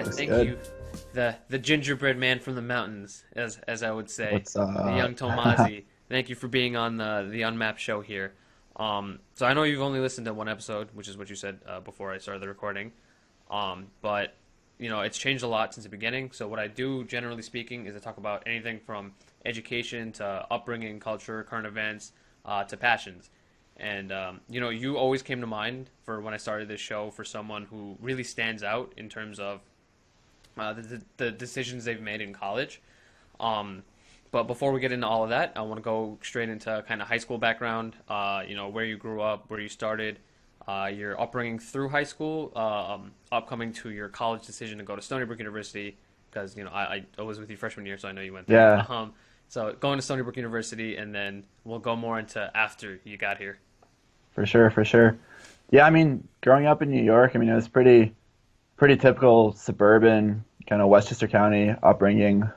What's Thank good? you, the gingerbread man from the mountains, as I would say, What's the up? young Tomazi. Thank you for being on the Unmapped show here. So I know you've only listened to one episode, which is what you said before I started the recording. But it's changed a lot since the beginning. So what I do, generally speaking, is I talk about anything from education to upbringing, culture, current events, to passions. And you always came to mind for when I started this show for someone who really stands out in terms of the decisions they've made in college. But before we get into all of that, I want to go straight into kind of high school background. Where you grew up, where you started, your upbringing through high school, upcoming to your college decision to go to Stony Brook University, because I was with you freshman year, so I know you went there. Yeah, So going to Stony Brook University, and then we'll go more into after you got here. for sure, for sure. Yeah, I mean, growing up in New York, I mean, it was pretty typical suburban kind of Westchester County upbringing.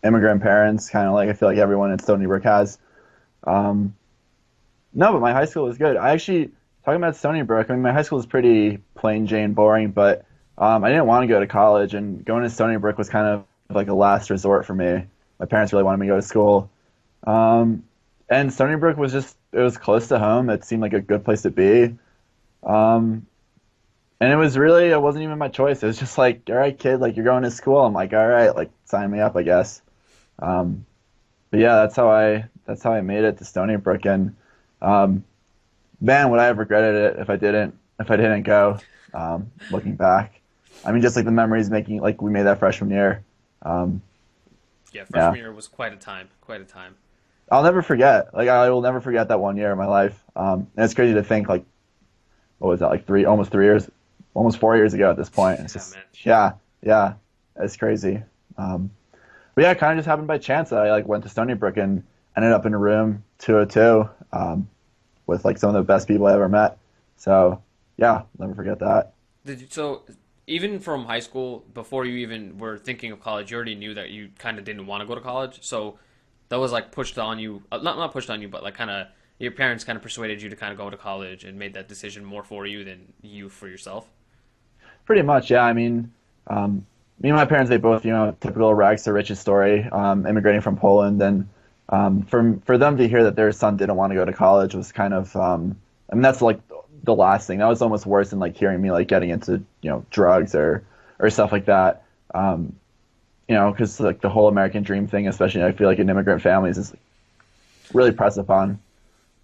Immigrant parents, kind of like I feel like everyone in Stony Brook has. Um, no, but my high school was good. I actually talking about Stony Brook. I mean, my high school was pretty plain Jane boring, but I didn't want to go to college, and going to Stony Brook was kind of like a last resort for me. My parents really wanted me to go to school. Um, and Stony Brook was just, it was close to home. It seemed like a good place to be. Um, and it wasn't even my choice. It was just like, all right, kid, like you're going to school. I'm like, all right, like sign me up, I guess. Um, but yeah, that's how I made it to Stony Brook. And, um, man, would I have regretted it if I didn't go, looking back. I mean, just like the memories making, like we made that freshman year. Um, Yeah, yeah. freshman year was quite a time, quite a time. I'll never forget. Like I will never forget that one year of my life. And it's crazy to think like what was that like almost 3 years, almost 4 years ago at this point. It's Yeah, just man. yeah, yeah, it's crazy. Um, but yeah, it kind of just happened by chance that I like went to Stony Brook and ended up in a room 202 with like some of the best people I ever met. So yeah, I'll never forget that. So even from high school, before you even were thinking of college, you already knew that you kind of didn't want to go to college. So that was like pushed on you, not pushed on you, but like kind of your parents kind of persuaded you to kind of go to college and made that decision more for you than you for yourself. Pretty much, yeah. I mean, me and my parents, they both, typical rags to riches story, immigrating from Poland, and for them to hear that their son didn't want to go to college was kind of, I mean, that's like the last thing. That was almost worse than like hearing me like getting into, drugs or stuff like that. Because like the whole American dream thing, especially I feel like in immigrant families, is really pressed upon.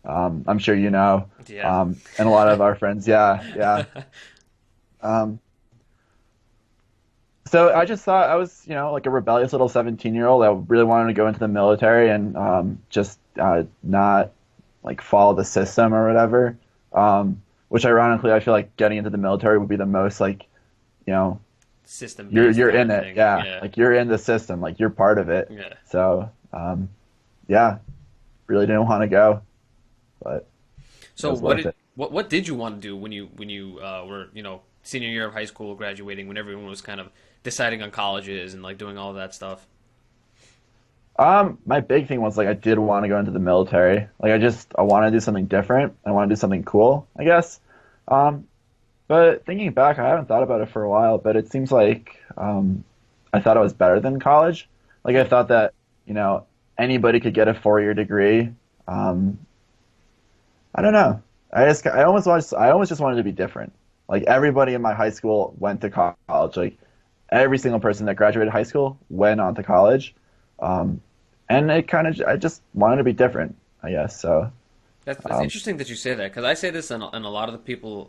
I'm sure you know, Yeah. and a lot of our friends, yeah, yeah. Um, So I just thought I was, like a rebellious little 17-year-old that really wanted to go into the military and just not like follow the system or whatever. Which ironically, I feel like getting into the military would be the most like, you know, System you're based you're kind in of it, thing. yeah, Yeah. like you're in the system, like you're part of it. Yeah. So yeah, really didn't want to go, but it So was worth it. what did you want to do when you were senior year of high school, graduating, when everyone was kind of deciding on colleges and like doing all of that stuff? My big thing was like I did want to go into the military. Like I want to do something different. I want to do something cool, I guess. Um, but thinking back, I haven't thought about it for a while. But it seems like I thought it was better than college. Like I thought that anybody could get a 4-year degree. Um, I don't know. I almost just wanted to be different. Like everybody in my high school went to college. Like every single person that graduated high school went on to college. Um, and I just wanted to be different, I guess. So, That's um, interesting that you say that because I say this in a lot of the people,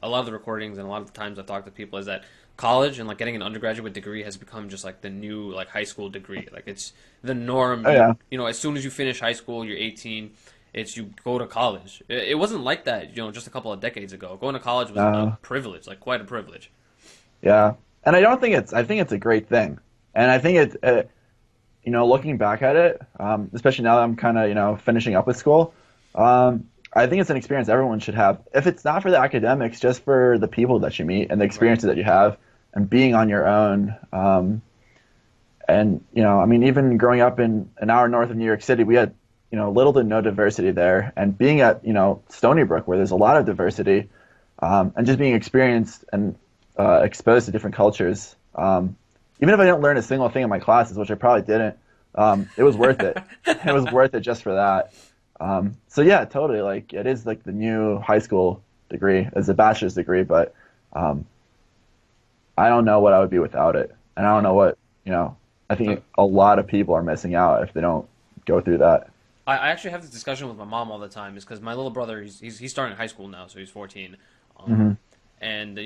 a lot of the recordings, and a lot of the times I've talked to people is that college and like getting an undergraduate degree has become just like the new like high school degree. Like it's the norm. oh yeah, As soon as you finish high school, you're 18. It's you go to college. It wasn't like that, just a couple of decades ago. Going to college was a no, privilege, like quite a privilege. yeah. And I don't think I think it's a great thing. And I think looking back at it, especially now that I'm kind of, finishing up with school, I think it's an experience everyone should have. If it's not for the academics, just for the people that you meet and the Right. experiences that you have and being on your own. And, I mean, even growing up in an hour north of New York City, we had, little to no diversity there. And being at, Stony Brook, where there's a lot of diversity, and just being experienced and exposed to different cultures. Even if I didn't learn a single thing in my classes, which I probably didn't, it was worth it. It was worth it just for that. So yeah, totally. Like it is like the new high school degree as a bachelor's degree, but um, I don't know what I would be without it, and I don't know what I So think a lot of people are missing out if they don't go through that. I actually have this discussion with my mom all the time, is because my little brother, he's starting high school now, so he's 14, Hmm. and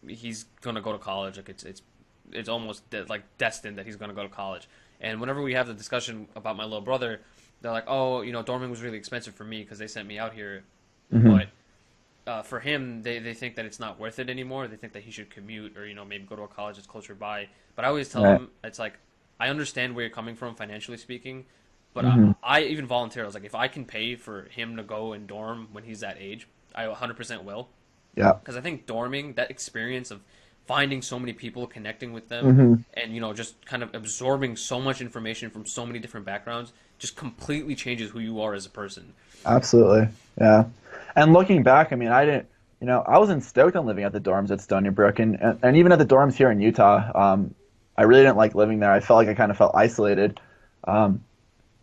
he's gonna go to college. Like it's almost like destined that he's gonna go to college. And whenever we have the discussion about my little brother, they're like, oh, dorming was really expensive for me because they sent me out here, Hmm. but for him, they think that it's not worth it anymore. They think that he should commute or maybe go to a college that's closer by. But I always tell Right. him it's like I understand where you're coming from financially speaking, but Hmm. I even volunteer. I was like, if I can pay for him to go and dorm when he's that age, I 100% will. Yeah. Because I think dorming, that experience of finding so many people, connecting with them, Hmm. and just kind of absorbing so much information from so many different backgrounds, just completely changes who you are as a person. Absolutely. Yeah. And looking back, I mean, I didn't, I wasn't stoked on living at the dorms at Stony Brook, and even at the dorms here in Utah. I really didn't like living there. I felt like I kind of felt isolated. Um,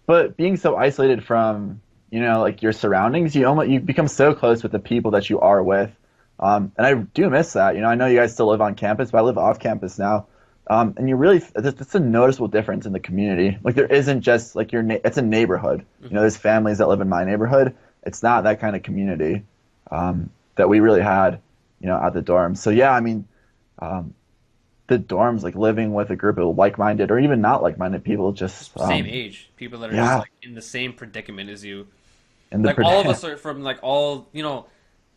but being so isolated from, like your surroundings, you become so close with the people that you are with. And I do miss that. I know you guys still live on campus, but I live off campus now. And you really, it's a noticeable difference in the community. Like there isn't just like it's a neighborhood. Hmm. There's families that live in my neighborhood. It's not that kind of community that we really had, at the dorms. So yeah, I mean, um, the dorms, like living with a group of like-minded or even not like-minded people, just Same age, people that are just yeah, like in the same predicament as you. and the Like all of us are from like all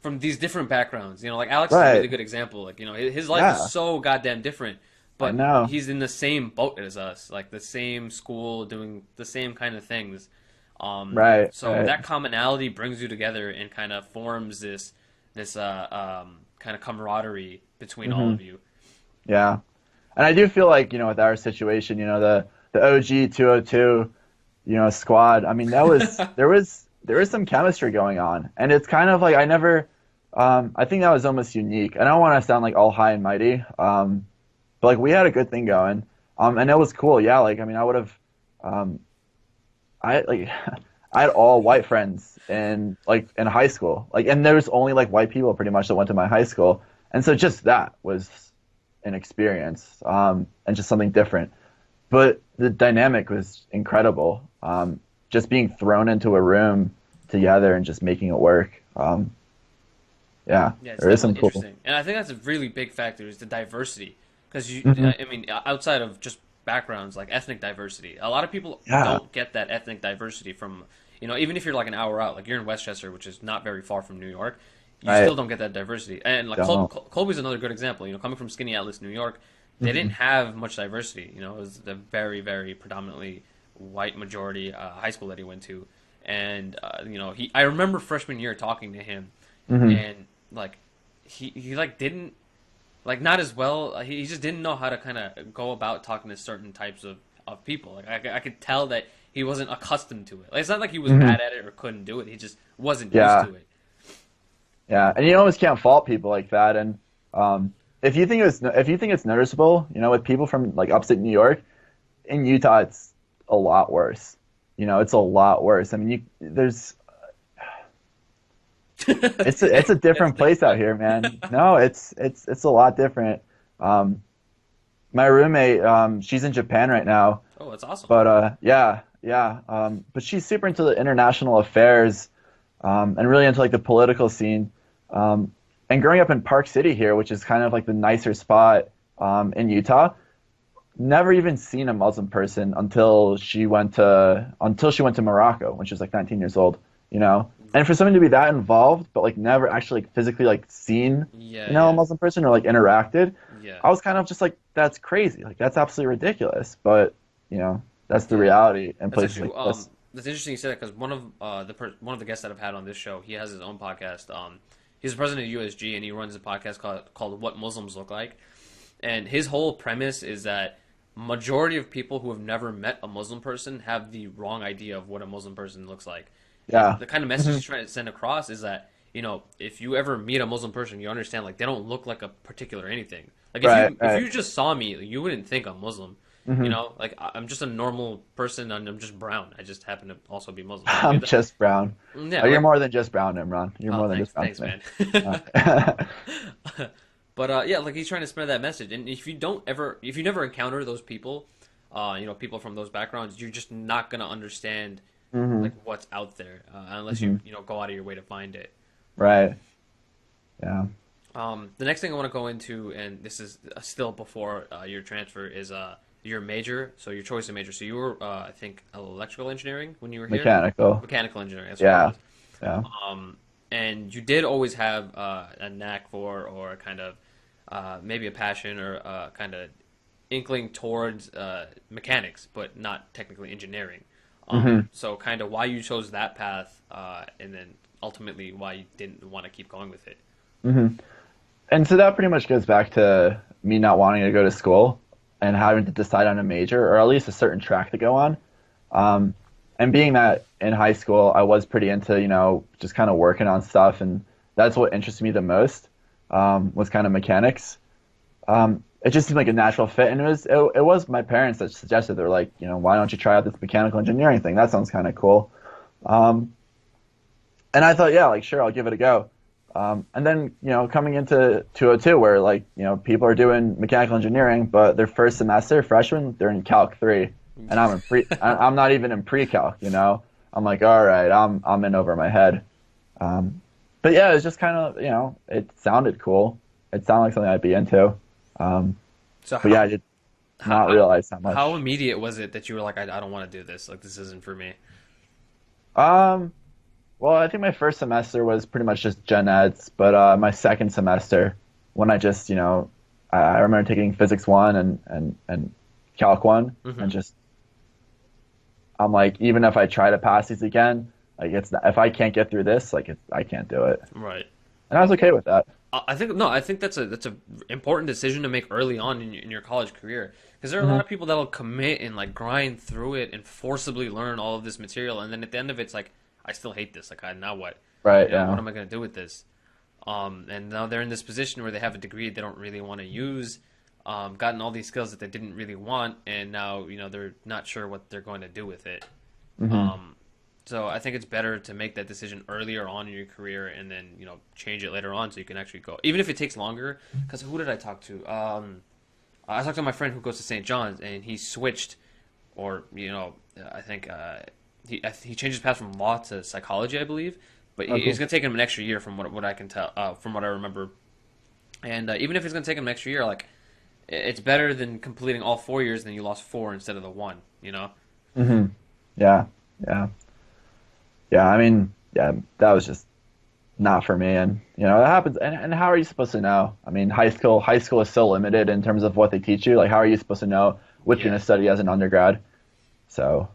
from these different backgrounds. Like Alex is a really right, good example. Like his life is yeah, so goddamn different, I but know, he's in the same boat as us, like the same school, doing the same kind of things. right, So right, that commonality brings you together and kind of forms this kind of camaraderie between all hmm, of you. yeah. And I do feel like, with our situation, the OG 202, squad. I mean, there was some chemistry going on, and it's kind of like I think that was almost unique. I don't want to sound like all high and mighty, but like we had a good thing going, and it was cool. Yeah, like I mean, I would have, um, I like, I had all white friends in high school, like, and there was only like white people pretty much that went to my high school, and so just that was an experience, and just something different. But the dynamic was incredible. Just being thrown into a room together and just making it work. Yeah, Yeah, it's there is some definitely cool. interesting, and I think that's a really big factor is the diversity. Because Hmm. I mean, outside of just backgrounds like ethnic diversity, a lot of people Yeah, don't get that ethnic diversity from even if you're like an hour out, like you're in Westchester, which is not very far from New York, you still right. don't get that diversity. And like Don't. Colby's another good example. Coming from Skinny Atlas, New York, they didn't Hmm. have much diversity. It was the very, very predominantly white majority high school that he went to, and I remember freshman year talking to him, Hmm. and like he like didn't like not as well. He just didn't know how to kind of go about talking to certain types of people. Like I could tell that he wasn't accustomed to it. Like, it's not like he was Hmm. bad at it or couldn't do it. He just wasn't used Yeah, to it. yeah, and you almost can't fault people like that. And if you think it's noticeable, with people from like upstate New York, in Utah, it's a lot worse. It's a lot worse. I mean, it's a That's different a nice place out pun. here, man. No, it's a lot different. Um, my roommate, she's in Japan right now, Oh, that's awesome. but yeah, yeah. But she's super into the international affairs, and really into like the political scene. Um, and growing up in Park City here, which is kind of like the nicer spot in Utah, never even seen a Muslim person until she went to Morocco when she was like 19 years old, you know. And for someone to be that involved, but like never actually like physically like seen, Yeah, a yeah, Muslim person or like interacted, yeah, I was kind of just like, that's crazy, like that's absolutely ridiculous. But that's the yeah. reality in That's places actually like this. that's interesting you said that because one of the guests that I've had on this show, he has his own podcast. He's the president of USG and he runs a podcast called What Muslims Look Like. And his whole premise is that majority of people who have never met a Muslim person have the wrong idea of what a Muslim person looks like. And Yeah. the kind of message Hmm. he's trying to send across is that if you ever meet a Muslim person, you understand like they don't look like a particular anything. Like Right, if right. you just saw me, you wouldn't think I'm Muslim. Hmm. Like I'm just a normal person and I'm just brown. I just happen to also be Muslim. Like I'm just brown. yeah, Oh, you're like more than just brown, Imran. You're oh, more than just brown thanks, to me. man. Uh, But yeah, like he's trying to spread that message. And if you never encounter those people, people from those backgrounds, you're just not gonna understand hmm like what's out there unless hmm go out of your way to find it. Right. Yeah. The next thing I want to go into, and this is still before your transfer, is your major. So your choice of major. So you were, I think, electrical engineering when you were here. Mechanical. Mechanical engineering. That's what it Yeah. was. Yeah. And you did always have a knack for, or a kind of maybe a passion or kind of inkling towards mechanics, but not technically engineering. hmm So kind of why you chose that path, and then ultimately why you didn't want to keep going with it. hmm And so that pretty much goes back to me not wanting to go to school and having to decide on a major or at least a certain track to go on. Um, and being that in high school, I was pretty into, just kind of working on stuff. And that's what interested me the most, was kind of mechanics. It just seemed like a natural fit. And it was my parents that suggested, they're like, why don't you try out this mechanical engineering thing? That sounds kind of cool. Um, and I thought, yeah, like, sure, I'll give it a go. And then, coming into 202, where like, people are doing mechanical engineering, but their first semester, freshman, they're in Calc 3, and I'm not even in pre-calc. I'm like, all right, I'm in over my head. But yeah, it's just kind of, it sounded cool. It sounded like something I'd be into. Um, So but yeah, I did how, not realize how how much. immediate was it that you were like, I don't want to do this. Like this isn't for me. Um, Well, I think my first semester was pretty much just gen eds, but my second semester, when I just, I remember taking physics one and calc one, Hmm. and just I'm like, even if I try to pass these again, like it's not, if I can't get through this, like I can't do it, Right. and I was okay with that. I think no. I think that's a important decision to make early on in your college career because there are a lot Hmm. of people that'll commit and like grind through it and forcibly learn all of this material, and then at the end of it, it's like I still hate this. Like, now what? Right? What Yeah. am I going to do with this? And now they're in this position where they have a degree they don't really want to use, gotten all these skills that they didn't really want, and now they're not sure what they're going to do with it. Hmm. Um, so I think it's better to make that decision earlier on in your career and then change it later on so you can actually go, even if it takes longer. Because who did I talk to? I talked to my friend who goes to St. John's and he switched, or I think he changed his path from law to psychology, I believe. But Oh, he's cool. going to take him an extra year from what I can tell, from what I remember. And even if it's going to take him an extra year, like it's better than completing all 4 years, then you lost four instead of the one. Hmm. Yeah. Yeah. Yeah. I mean, yeah, that was just not for me, and that happens. And how are you supposed to know? I mean, high school is so limited in terms of what they teach you. Like, how are you supposed to know what you're Yeah. going to study as an undergrad? So,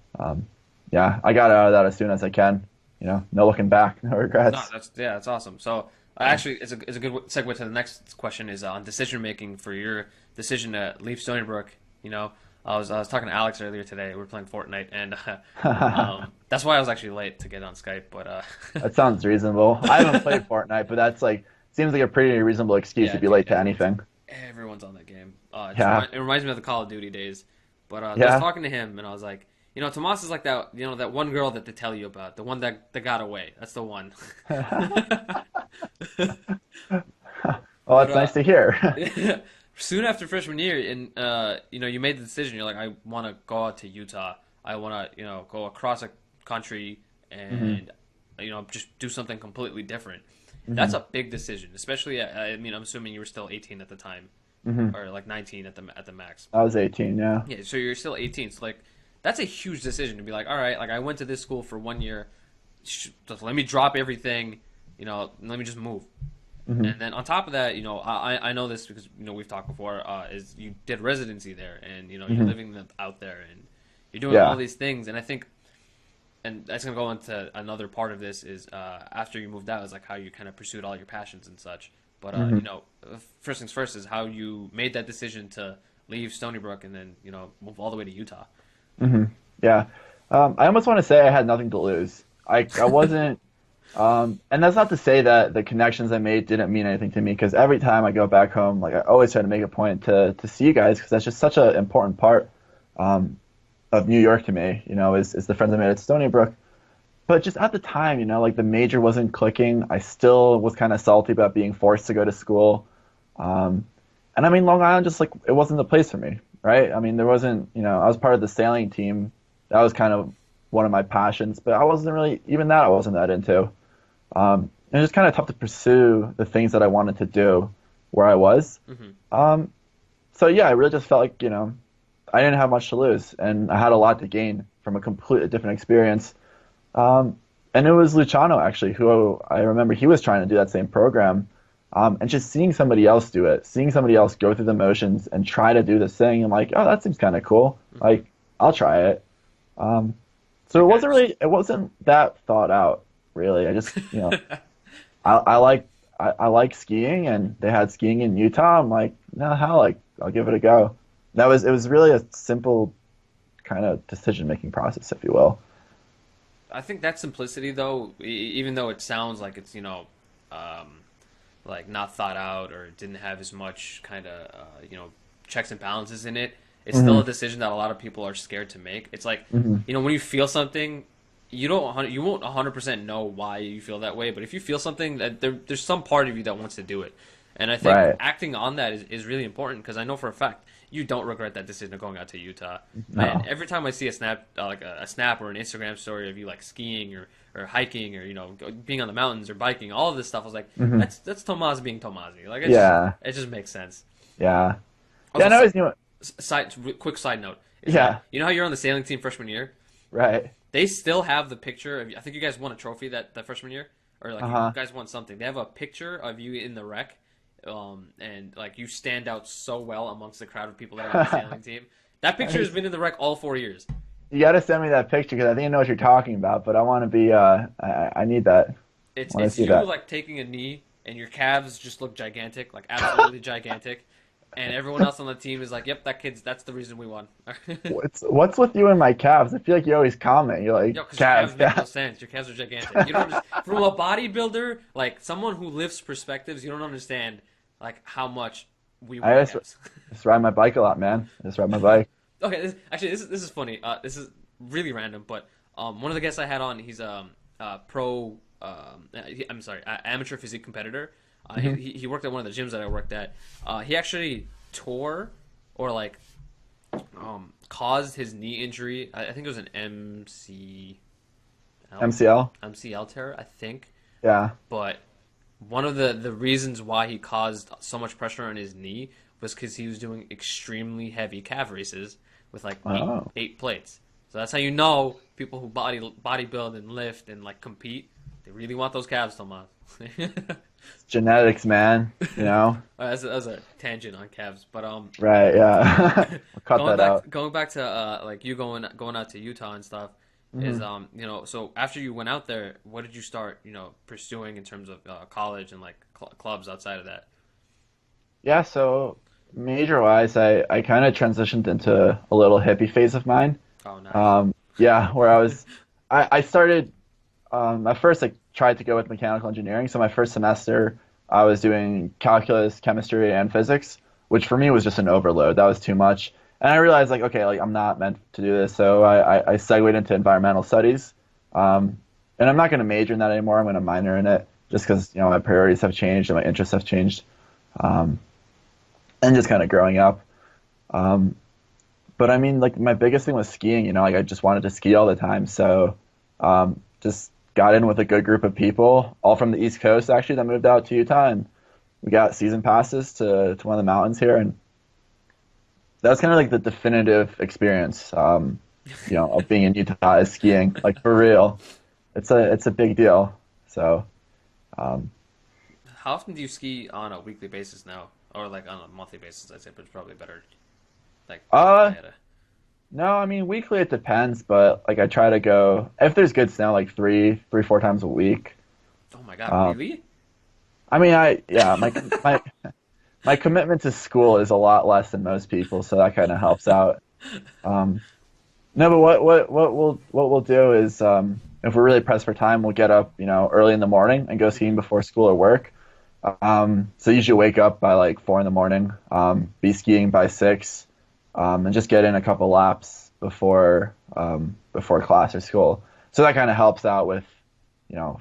yeah, I got out of that as soon as I can. No looking back, no No, regrets. that's awesome. So actually, it's a good segue to the next question is on decision making for your decision to leave Stony Brook. I was talking to Alex earlier today. We were playing Fortnite, and that's why I was actually late to get on Skype. But That sounds reasonable. I haven't played Fortnite, but that's like seems like a pretty reasonable excuse yeah, to be dude, late to anything. everyone's on that game. Yeah, It reminds me of the Call of Duty days. But I was yeah. talking to him, and I was like, Tomas is like that. That one girl that they tell you about, the one that got away. That's the one. Well, But that's nice to hear. soon after freshman year, and you made the decision. You're like, I want to go out to Utah. I want to, go across a country Hmm. and just do something completely different. That's Hmm. a big decision, especially. I mean, I'm assuming you were still 18 at the time, Hmm. or like 19 at the max. I was 18. Yeah. Yeah, so you're still 18. So like, that's a huge decision to be like, all right, like I went to this school for 1 year. Just let me drop everything. And let me just move. Hmm. And then on top of that, I know this because we've talked before. Is you did residency there, and you're Hmm. living out there, and you're doing all Yeah. these things. And I think, and that's gonna go into another part of this is after you moved out is like how you kind of pursued all your passions and such. But Hmm. first things first is how you made that decision to leave Stony Brook and then move all the way to Utah. Hmm. Yeah. I almost want to say I had nothing to lose. I wasn't And that's not to say that the connections I made didn't mean anything to me, because every time I go back home, like I always try to make a point to see you guys, because that's just such an important part um, of New York to me. Is the friends I made at Stony Brook. But just at the time, like the major wasn't clicking. I still was kind of salty about being forced to go to school. Um, and I mean, Long Island just like it wasn't the place for me, right? I mean, there wasn't, I was part of the sailing team. That was kind of one of my passions, but I wasn't really even that I wasn't that into. And it was kind of tough to pursue the things that I wanted to do where I was. Hmm. Um, so yeah, I really just felt like, I didn't have much to lose, and I had a lot to gain from a completely different experience. And it was Luciano actually, who I remember he was trying to do that same program. And just seeing somebody else do it, seeing somebody else go through the motions and try to do this thing, I'm like, oh, that seems kind of cool. Hmm. Like, I'll try it. Um, so Okay. it wasn't that thought out, really. I just, I like, I like skiing, and they had skiing in Utah. I'm like, no, hell, like, I'll give it a go. It was really a simple kind of decision-making process, if you will. I think that simplicity, though, even though it sounds like it's, um, like not thought out or didn't have as much kind of, checks and balances in it, it's still a Hmm. decision that a lot of people are scared to make. It's like, Hmm. when you feel something, you won't 100% know why you feel that way, but if you feel something, that there's some part of you that wants to do it. And I think Right. acting on that is really important because I know for a fact you don't regret that decision of going out to Utah. Man, No. every time I see a snap, like a snap or an Instagram story of you like skiing or hiking or being on the mountains or biking, all of this stuff, I was like, Hmm. that's Tomasz being Tomazi. Like Yeah. it just makes sense. Yeah. Yeah, Also, no, it's, quick side note is that yeah, how you're on the sailing team freshman year. right. They still have the picture of. I think you guys won a trophy that freshman year, or like you Uh-huh. guys won something. They have a picture of you in the wreck, and like you stand out so well amongst the crowd of people that are on the sailing team. That picture has been in the wreck all 4 years. You got to send me that picture, because I think I know what you're talking about, but I want to be, I need that. I want to It's see you that. like taking a knee, and your calves just look gigantic, like absolutely gigantic, and everyone else on the team is like, "Yep, that's the reason we won." What's with you and my calves? I feel like you always comment. You're like, Yo, because your calves, calves make no calves. sense. Your calves are gigantic. You don't from a bodybuilder, like someone who lifts perspectives, you don't understand like how much we I wear just, calves. just ride my bike a lot, man. I just ride my bike. Okay, this is funny. This is really random, but one of the guests I had on, he's pro. I'm sorry, amateur physique competitor. Hmm. He worked at one of the gyms that I worked at. He actually tore or like caused his knee injury. I think it was an MCL? MCL tear, I think. Yeah. But one of the reasons why he caused so much pressure on his knee was because he was doing extremely heavy calf races with like Oh. eight plates. So that's how you know people who bodybuild and lift and like compete, they really want those calves, Tomas. It's genetics, man. That's a tangent on calves, but Right, yeah. I'll cut that out. going back to like you going out to Utah and stuff is Hmm. so after you went out there, what did you start pursuing in terms of college and like clubs outside of that? Yeah, so major wise, I kind of transitioned into a little hippie phase of mine. Oh, nice. Yeah, where I started, at first I tried to go with mechanical engineering. So my first semester, I was doing calculus, chemistry, and physics, which for me was just an overload. That was too much. And I realized like, okay, like I'm not meant to do this. So I segued into environmental studies. And I'm not going to major in that anymore. I'm going to minor in it, just because, my priorities have changed and my interests have changed. Um, and just kind of growing up. Um, but I mean, like my biggest thing was skiing. Like I just wanted to ski all the time. So just got in with a good group of people, all from the East Coast actually, that moved out to Utah, and we got season passes to one of the mountains here, and that was kind of like the definitive experience, of being in Utah is skiing, like for real. It's a big deal. So um, How often do you ski on a weekly basis now, or like on a monthly basis? I'd say, but it's probably better like to uh, plan it. no, I mean weekly it depends, but like I try to go if there's good snow, like three, 4 times a week. Oh my God, Um, really? I mean, yeah, my commitment to school is a lot less than most people, so that kind of helps out. Um, no, but what we'll do is, If we're really pressed for time, we'll get up, early in the morning and go skiing before school or work. So usually wake up by like 4 in the morning, be skiing by 6, and just get in a couple laps before class or school. So that kind of helps out with, you know,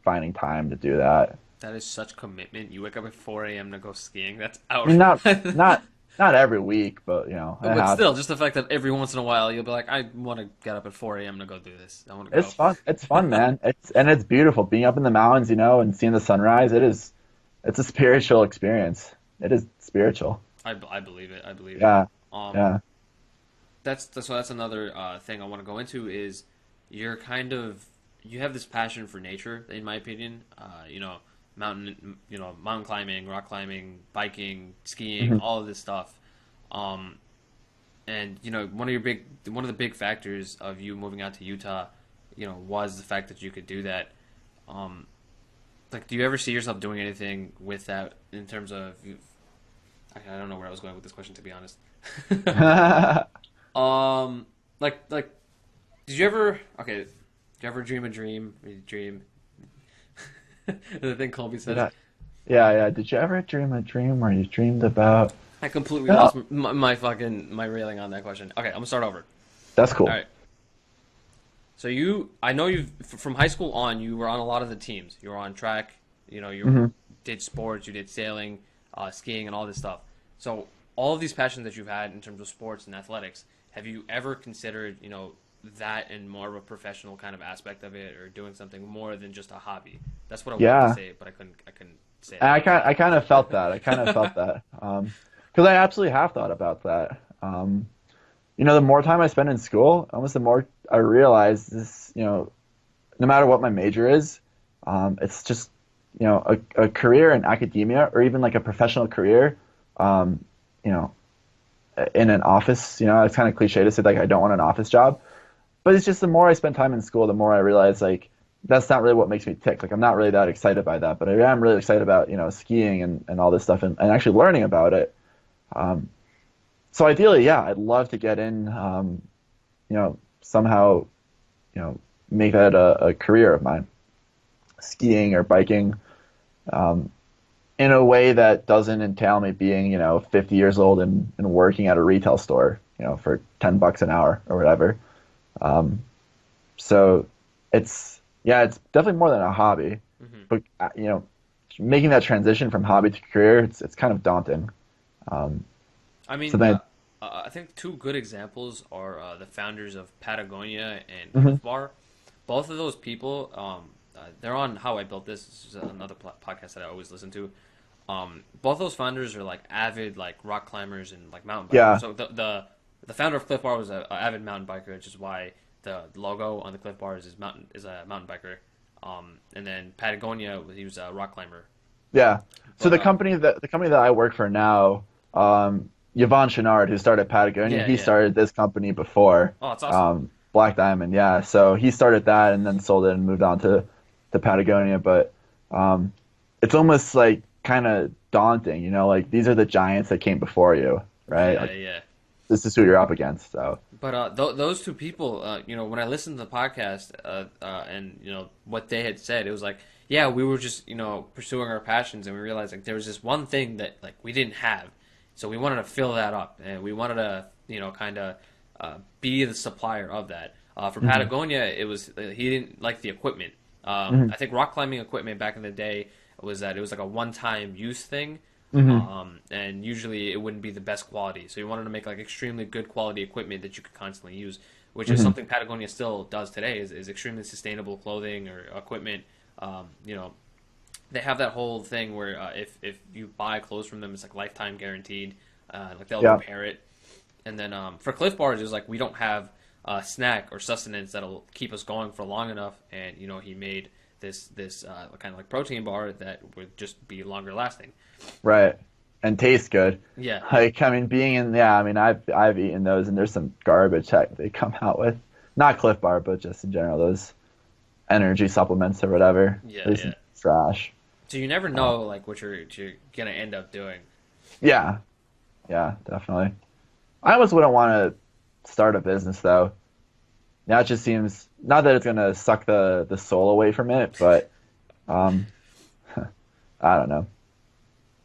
finding time to do that. That is such commitment. You wake up at 4 a.m. to go skiing. That's I mean, not outrageous. not not every week, but it But has. still, just the fact that every once in a while you'll be like, I want to get up at 4 a.m. to go do this. I want to It's go. fun. It's fun, man. It's beautiful being up in the mountains, and seeing the sunrise. It's a spiritual experience. It is spiritual. I believe it. I believe it. Yeah, Um, yeah. that's another thing I want to go into is you're kind of you have this passion for nature, in my opinion. Mountain climbing, rock climbing, biking, skiing, Hmm. all of this stuff. Um, and one of the big factors of you moving out to Utah, was the fact that you could do that. Um, like, do you ever see yourself doing anything with that in terms of? I don't know where I was going with this question, to be honest. Like, did you ever? Okay, did you ever dream a dream? Or you dream the thing Colby Did says. I, yeah, yeah. Did you ever dream a dream where you dreamed about? I completely No, lost my railing on that question. Okay, I'm gonna start over. that's All cool. right. So I know from high school on, you were on a lot of the teams. You were on track. You Hmm. did sports. You did sailing, skiing, and all this stuff. So all of these passions that you've had in terms of sports and athletics, have you ever considered, that in more of a professional kind of aspect of it, or doing something more than just a hobby? That's what I wanted to Yeah, say, but I couldn't say it and out loud. I kind of felt that. I kind of felt that. Because I absolutely have thought about that. The more time I spend in school, almost the more I realize this. No matter what my major is, it's just a career in academia or even like a professional career. Um, you know, in an office. It's kind of cliche to say like I don't want an office job, but it's just the more I spend time in school, the more I realize like that's not really what makes me tick. Like I'm not really that excited by that, but I am really excited about skiing and all this stuff and actually learning about it. Um, so ideally, yeah, I'd love to get in, somehow, make that a career of mine, skiing or biking, um, in a way that doesn't entail me being, 50 years old and working at a retail store, for $10 an hour or whatever. Um, so yeah, it's definitely more than a hobby, Hmm. but making that transition from hobby to career, it's kind of daunting. Um, I mean, something. I think two good examples are the founders of Patagonia and Mhm. Cliff Bar. Both of those people, they're on How I Built This. This is another podcast that I always listen to. Both those founders are like avid like rock climbers and like mountain bikers. Yeah, So the founder of Cliff Bar was a avid mountain biker, which is why the logo on the Cliff Bar is a mountain biker. And then Patagonia, he was a rock climber. yeah. So But the company that I work for now, Yvon Chouinard, who started Patagonia, yeah, he yeah. started this company before, Oh, it's awesome. Black Diamond. Yeah, so he started that and then sold it and moved on to Patagonia. But um, it's almost like kind of daunting, like these are the giants that came before you, right? Yeah, Like yeah. this is who you're up against. So But those two people, when I listened to the podcast, and what they had said, it was like, yeah, we were just pursuing our passions, and we realized like there was this one thing that like we didn't have, so we wanted to fill that up, and we wanted to kind of be the supplier of that. For hmm Patagonia, it was he didn't like the equipment. hmm I think rock climbing equipment back in the day was that it was like a one-time use thing, hmm and usually it wouldn't be the best quality. So you wanted to make like extremely good quality equipment that you could constantly use, which is hmm something Patagonia still does today. Is extremely sustainable clothing or equipment. Um, you know, they have that whole thing where if you buy clothes from them, it's like lifetime guaranteed. Like they'll yeah, repair it. And then for Cliff Bars, it was like we don't have a snack or sustenance that'll keep us going for long enough. And he made this kind of like protein bar that would just be longer lasting. right. And taste good. Yeah, yeah. Like I mean, yeah, I mean, I've eaten those, and there's some garbage that they come out with. Not Cliff Bar, but just in general, those energy supplements or whatever. Yeah, There's yeah. some trash. So you never Uh, know like what you're gonna end up doing. yeah, yeah, definitely. I almost wouldn't want to start a business though. Now it just seems not that it's gonna suck the soul away from it, but um, I don't know.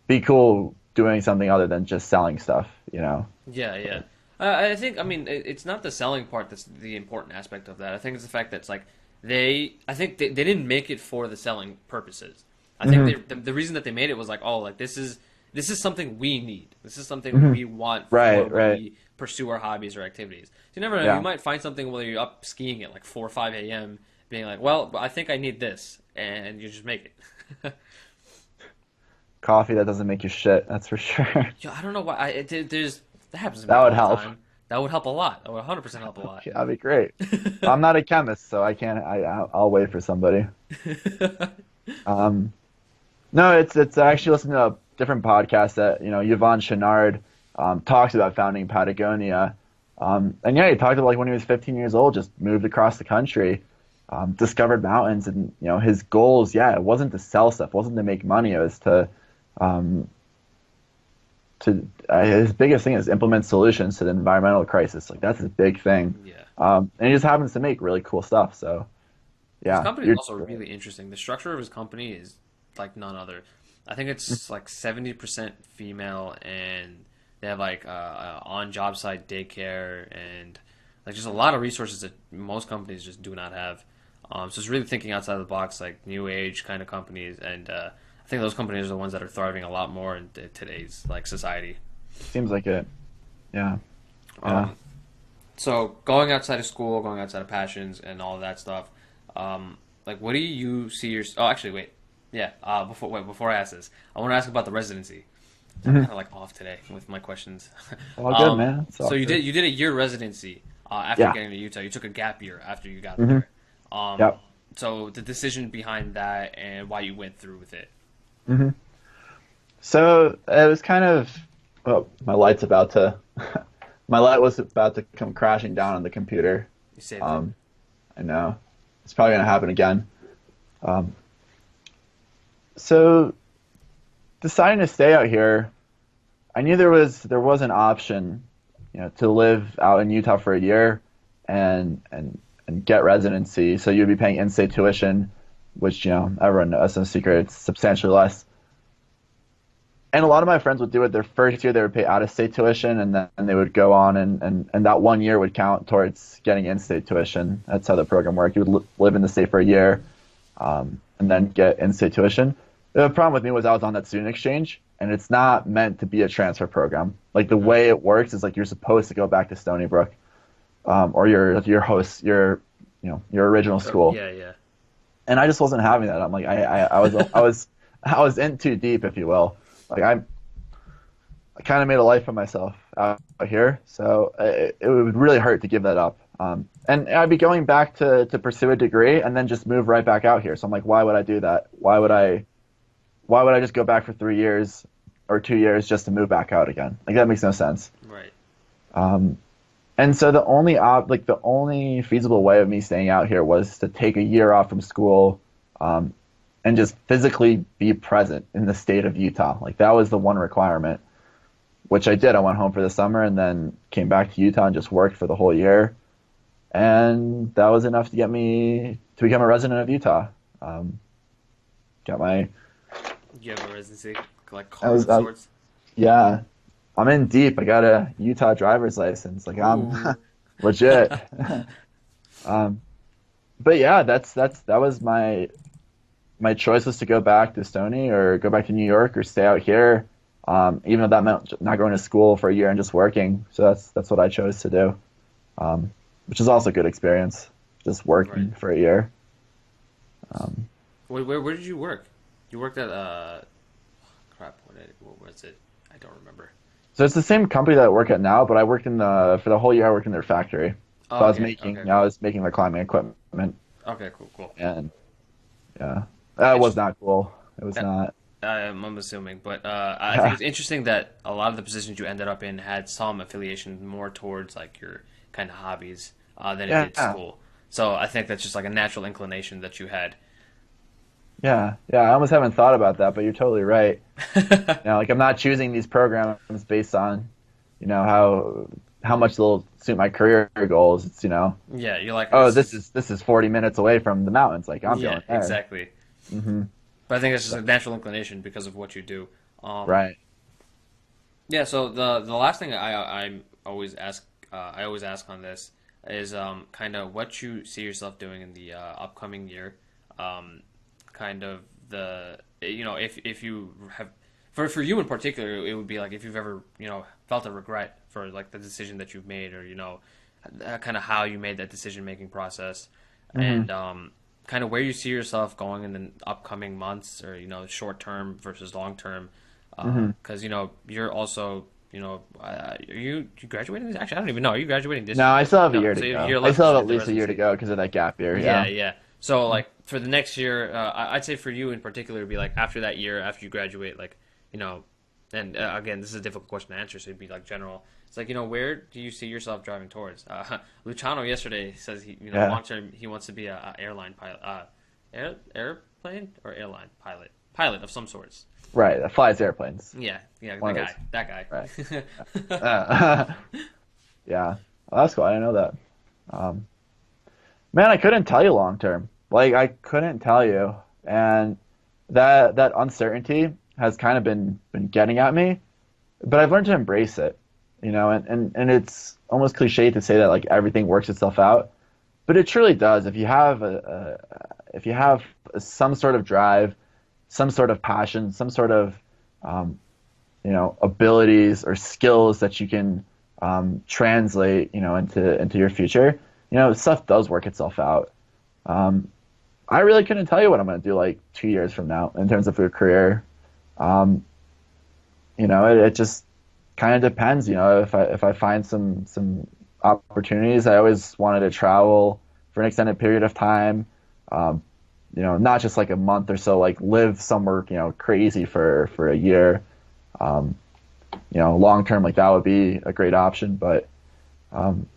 Be cool doing something other than just selling stuff, you know. Yeah, yeah. I think, I mean, it's not the selling part that's the important aspect of that. I think it's the fact that it's like I think they didn't make it for the selling purposes. I think Hmm. the reason that they made it was like, oh, like this is something we need. This is something Hmm. we want for Right, when right. we pursue our hobbies or activities. So you never know. You Yeah. might find something while you're up skiing at like 4 or 5 a.m. being like, well, I think I need this, and you just make it. Coffee that doesn't make you shit, that's for sure. Yeah, I don't know why. There's that happens to me That would all the help. time. That would help a lot. That would 100% help a lot. Yeah, that'd be great. I'm not a chemist, so I can't. I'll wait for somebody. Um, no, it's actually listening to a different podcast that Yvon Chouinard talks about founding Patagonia. And yeah, he talked about like when he was 15 years old, just moved across the country, discovered mountains, and his goals. Yeah, it wasn't to sell stuff, it wasn't to make money. It was um, to his biggest thing is implement solutions to the environmental crisis. Like that's his big thing. Yeah. And he just happens to make really cool stuff. So His yeah, company is you're also really interesting. The structure of his company is like none other. I think it's like 70% female, and they have like on job site daycare and like just a lot of resources that most companies just do not have. So it's really thinking outside the box, like new age kind of companies, and I think those companies are the ones that are thriving a lot more in today's like society. seems like it. Yeah, yeah. Um, so going outside of school, going outside of passions, and all of that stuff, like what do you see your? Oh, actually, wait. Yeah. Before I ask this, I want to ask about the residency. I'm kind Mhm. of like off today with my questions. All good, man. It's all So good. you did a year residency after Yeah. getting to Utah. You took a gap year after you got Hmm. there. Um, Yep. so the decision behind that and why you went through with it. Hmm. So it was kind of, oh, my light's about to, my light was about to come crashing down on the computer. You saved it. Um, I know it's probably gonna happen again. Um, so deciding to stay out here, I knew there was an option, to live out in Utah for a year and get residency. So you'd be paying in-state tuition, which everyone knows, no secret, it's substantially less. And a lot of my friends would do it their first year. They would pay out-of-state tuition, and then they would go on, and that one year would count towards getting in-state tuition. That's how the program worked. You would live in the state for a year, and then get in-state tuition. The problem with me was I was on that student exchange, and it's not meant to be a transfer program. Like the way it works is like you're supposed to go back to Stony Brook, or your original school. Yeah, yeah. And I just wasn't having that. I'm like I was in too deep, if you will. Like I kind of made a life for myself out here, so it would really hurt to give that up. And I'd be going back to pursue a degree and then just move right back out here. So I'm like, why would I do that? Why would I just go back for 3 years or 2 years just to move back out again? Like that makes no sense. Right. Um, and so the only feasible way of me staying out here was to take a year off from school, um, and just physically be present in the state of Utah. Like that was the one requirement, which I did. I went home for the summer and then came back to Utah and just worked for the whole year. And that was enough to get me to become a resident of Utah. Um, got my, You have a residency, like I card was, of I, sorts. yeah, I'm in deep. I got a Utah driver's license. Like I'm Ooh. legit. Um, but yeah, that was my choice was to go back to Stony or go back to New York or stay out here. Even though that meant not going to school for a year and just working. So that's what I chose to do. Which is also a good experience, just Right. working for a year. Um, Where did you work? You worked at crap. What was it? I don't remember. so it's the same company that I work at now, but I worked for the whole year I worked in their factory. So Oh, okay. Okay. I was making their climbing equipment, Okay. Cool. Cool. and yeah, that was It's, not cool. It was uh, not. I'm assuming, but I think it's interesting that a lot of the positions you ended up in had some affiliation more towards like your kind of hobbies than it did Yeah, school. So I think that's just like a natural inclination that you had. yeah. I almost haven't thought about that, but you're totally right. Like I'm not choosing these programs based on, how how much they'll suit my career goals. It's, Yeah, you're like oh, this this is is this is 40 minutes away from the mountains. Like I'm yeah, going there. exactly. Hmm. But I think it's just a natural inclination because of what you do. Um, Right. yeah. So the last thing I always ask on this is kind of what you see yourself doing in the upcoming year. Um, kind of if you have for you in particular, it would be like if you've ever felt a regret for like the decision that you've made, or kind of how you made that decision making process, Hmm. and kind of where you see yourself going in the upcoming months, or short term versus long term, Hmm. because you're also are you graduating this? Actually, I don't even know. Are you graduating this No, I year? still have a No, year to so go. you're I left still just have with at the least a year to residency. go because of that gap year. Yeah, Yeah. yeah. So like for the next year, I'd say for you in particular, it'd be like after that year, after you graduate, like you know, and again, this is a difficult question to answer, so it'd be like general. It's like where do you see yourself driving towards? Luciano yesterday says he Yeah. long term he wants to be a airline pilot, airplane or airline pilot of some sorts. Right. That flies airplanes. Yeah, yeah, One of those. that guy. Right. Uh, yeah. Well, that's cool. I didn't know that. Um, Man, I couldn't tell you long term. Like I couldn't tell you, and that uncertainty has kind of been getting at me. But I've learned to embrace it, and it's almost cliche to say that like everything works itself out, but it truly does. If you have some sort of drive, some sort of passion, some sort of um, abilities or skills that you can translate, into your future, stuff does work itself out. Um, I really couldn't tell you what I'm going to do like 2 years from now in terms of your career. Um, it just kind of depends. If I find some opportunities, I always wanted to travel for an extended period of time. Um, not just like a month or so, like live somewhere, crazy for a year. Um, long term, like that would be a great option, but um,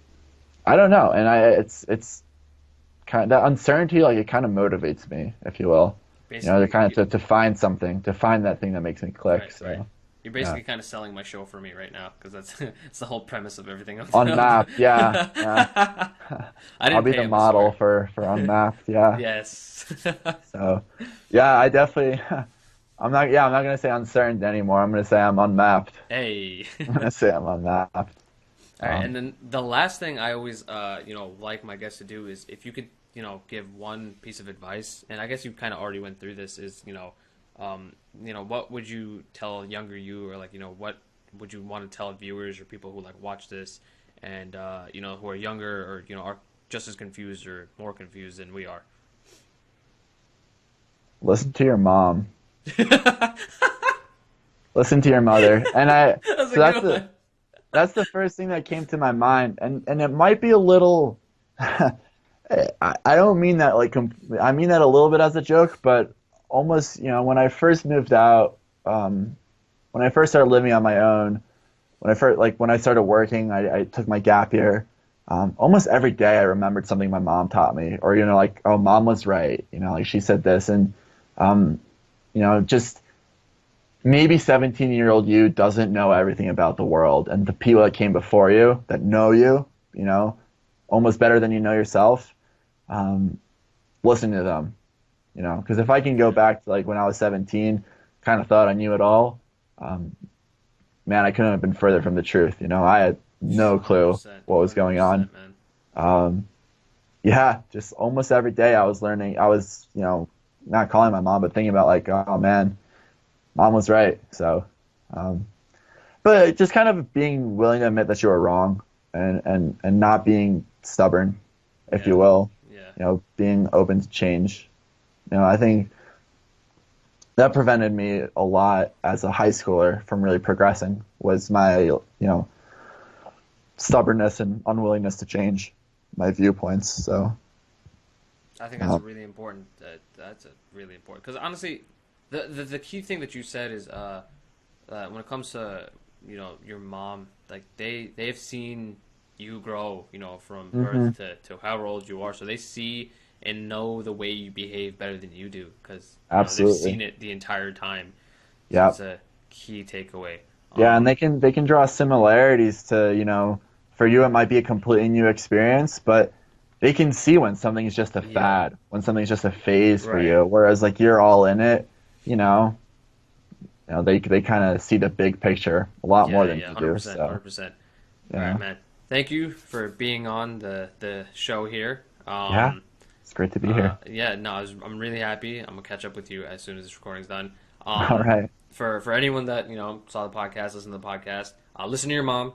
I don't know. And it's kind of that uncertainty, like it kind of motivates me, if you will. To Basically, kind of to find something, to find that thing that makes me click. right, right. So You're yeah, basically kind of selling my show for me right now because that's it's the whole premise of everything I'm doing. Unmapped, yeah, yeah. I I'll didn't be pay the him, I model swear. for Unmapped, yeah. Yes. So yeah, I definitely. I'm not. Yeah, I'm not gonna say uncertain anymore. I'm gonna say I'm unmapped. Hey. I'm gonna say I'm unmapped. All right, Um, and then the last thing I always, like my guests to do is if you could, give one piece of advice, and I guess you kind of already went through this, is, what would you tell younger you, or like, what would you want to tell viewers or people who like watch this, and who are younger or are just as confused or more confused than we are. Listen to your mom. Listen to your mother. And I. That's a So that's good the one. that's the first thing that came to my mind, and it might be a little. I don't mean that like I mean that a little bit as a joke, but almost, when I first moved out, when I first started living on my own, when I started working, I took my gap year. Almost every day I remembered something my mom taught me, or like, oh, mom was right, like she said this, and um, just maybe 17-year-old you doesn't know everything about the world, and the people that came before you that know you, almost better than you know yourself. Um, Listen to them, because if I can go back to like when I was 17, kind of thought I knew it all. Um, Man, I couldn't have been further from the truth. I had no clue 100%, what was going on. 100%, man. Um, yeah, just almost every day I was learning. I was, not calling my mom, but thinking about like, oh man, mom was right. So, um, but just kind of being willing to admit that you were wrong, and not being stubborn, if you Yeah, will. yeah. Being open to change. I think that prevented me a lot as a high schooler from really progressing, was my, stubbornness and unwillingness to change my viewpoints. So, I think that's a um, really important. That's a really important because honestly, the key thing that you said is when it comes to your mom, like they've seen you grow, from hmm. birth to however old you are, so they see and know the way you behave better than you do because they've Absolutely. seen it the entire time. So Yeah. that's a key takeaway. Yeah, and they can draw similarities to, for you it might be a completely new experience, but they can see when something's just a fad, when something's just a phase for you. Whereas like you're all in it, you know, they kind of see the big picture a lot more than you 100%, do. So, 100%. All yeah. right, man. Thank you for being on the show here. Yeah, it's great to be here. Yeah, no, I'm really happy. I'm gonna catch up with you as soon as this recording's done. All right. For anyone that saw the podcast, listen to the podcast, listen to your mom.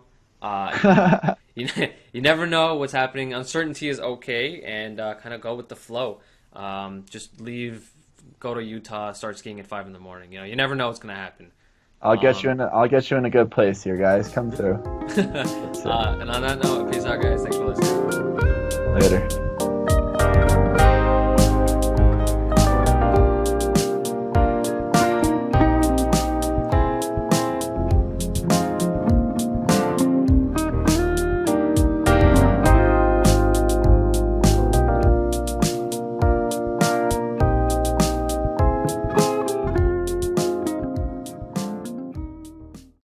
You you never know what's happening. Uncertainty is okay, and kind of go with the flow. Just go to Utah, start skiing at 5 in the morning. You never know what's gonna happen. I'll get you in a good place here, guys. Come through. And on that note, peace out, guys. Thanks for listening. Later.